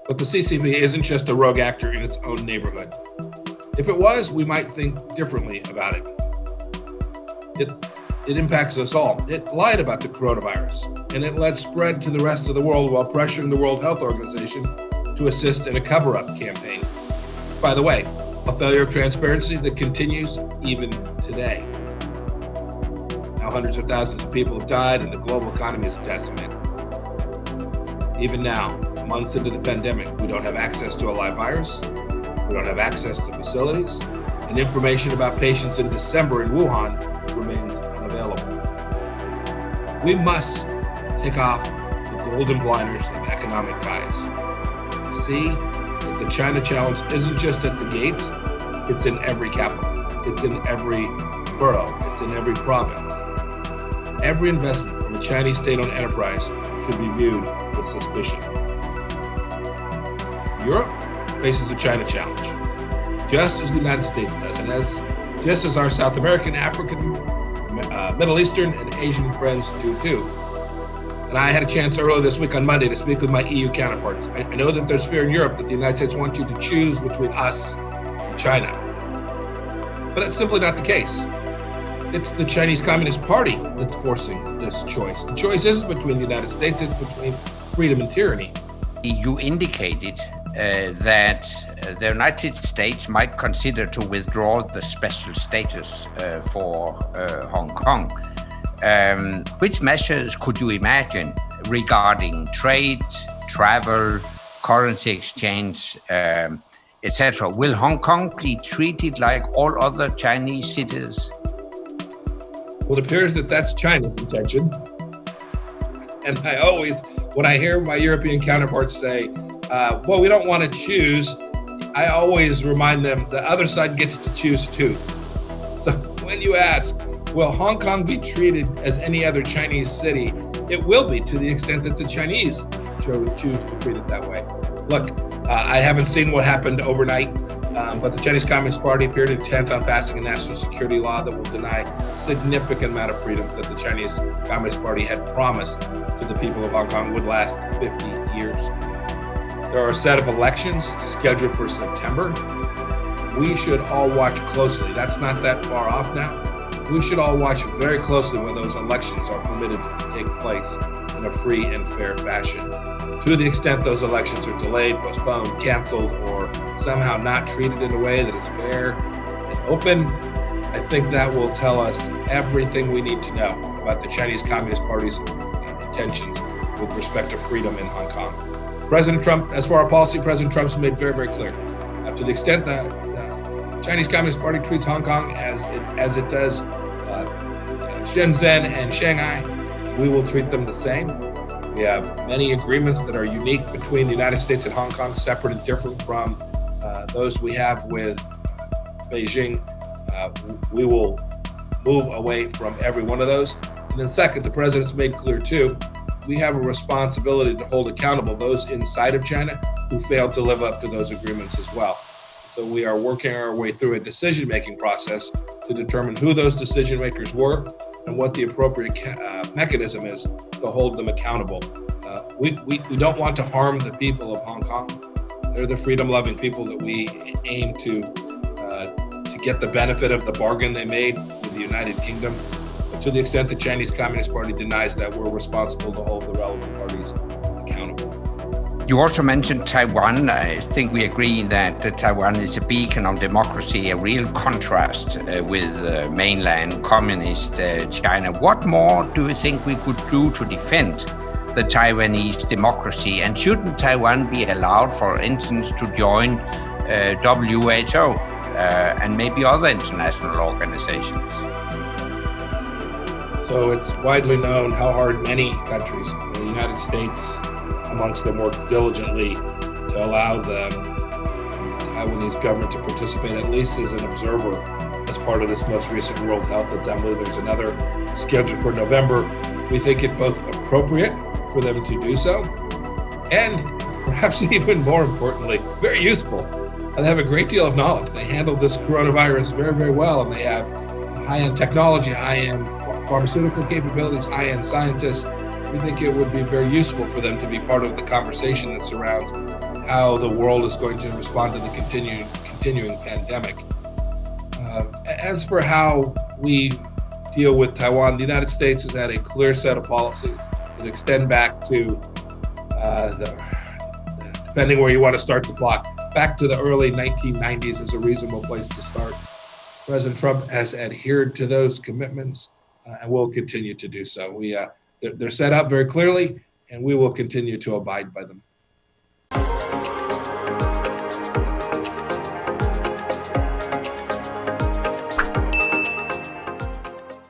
But the CCP isn't just a rogue actor in its own neighborhood. If it was, we might think differently about it. It impacts us all. It lied about the coronavirus, and it led spread to the rest of the world while pressuring the World Health Organization to assist in a cover-up campaign. By the way, a failure of transparency that continues even today. Now hundreds of thousands of people have died and the global economy is decimated. Even now, months into the pandemic, we don't have access to a live virus, we don't have access to facilities, and information about patients in December in Wuhan remains unavailable. We must take off the golden blinders of economic ties. See that the China challenge isn't just at the gates, it's in every capital, it's in every borough, it's in every province. Every investment from a Chinese state-owned enterprise should be viewed with suspicion. Europe faces a China challenge, just as the United States does, and just as our South American, African, Middle Eastern, and Asian friends do too. And I had a chance earlier this week on Monday to speak with my EU counterparts. I know that there's fear in Europe that the United States wants you to choose between us and China. But it's simply not the case. It's the Chinese Communist Party that's forcing this choice. The choice isn't between the United States, it's between freedom and tyranny. You indicated that the United States might consider to withdraw the special status for Hong Kong. Which measures could you imagine regarding trade, travel, currency exchange, etc.? Will Hong Kong be treated like all other Chinese cities? Well, it appears that that's China's intention. And when I hear my European counterparts say, well, we don't want to choose, I always remind them the other side gets to choose too. So when you ask, will Hong Kong be treated as any other Chinese city? It will be, to the extent that the Chinese choose to treat it that way. Look, I haven't seen what happened overnight, but the Chinese Communist Party appeared intent on passing a national security law that will deny a significant amount of freedom that the Chinese Communist Party had promised to the people of Hong Kong would last 50 years. There are a set of elections scheduled for September. We should all watch closely. That's not that far off now. We should all watch very closely when those elections are permitted to take place in a free and fair fashion. To the extent those elections are delayed, postponed, canceled, or somehow not treated in a way that is fair and open, I think that will tell us everything we need to know about the Chinese Communist Party's intentions with respect to freedom in Hong Kong. President Trump, as for our policy, President Trump's made very, very clear. To the extent that the Chinese Communist Party treats Hong Kong as it does Shenzhen and Shanghai, we will treat them the same. We have many agreements that are unique between the United States and Hong Kong, separate and different from those we have with Beijing. We will move away from every one of those. And then second, the president's made clear too, we have a responsibility to hold accountable those inside of China who failed to live up to those agreements as well. So we are working our way through a decision-making process to determine who those decision makers were and what the appropriate mechanism is to hold them accountable. We don't want to harm the people of Hong Kong. They're the freedom-loving people that we aim to get the benefit of the bargain they made with the United Kingdom. But to the extent the Chinese Communist Party denies that, we're responsible to hold the relevant parties accountable. You also mentioned Taiwan. I think we agree that Taiwan is a beacon of democracy, a real contrast with mainland communist China. What more do you think we could do to defend the Taiwanese democracy? And shouldn't Taiwan be allowed, for instance, to join WHO and maybe other international organizations? So it's widely known how hard many countries, the United States amongst them, work diligently to allow the Taiwanese government to participate, at least as an observer, as part of this most recent World Health Assembly. There's another scheduled for November. We think it both appropriate for them to do so, and perhaps even more importantly, very useful. They have a great deal of knowledge. They handled this coronavirus very, very well, and they have high-end technology, high-end pharmaceutical capabilities, high-end scientists, we think it would be very useful for them to be part of the conversation that surrounds how the world is going to respond to the continuing pandemic. As for how we deal with Taiwan, the United States has had a clear set of policies that extend back to, depending where you want to start the clock, back to the early 1990s is a reasonable place to start. President Trump has adhered to those commitments and will continue to do so. They're set up very clearly, and we will continue to abide by them.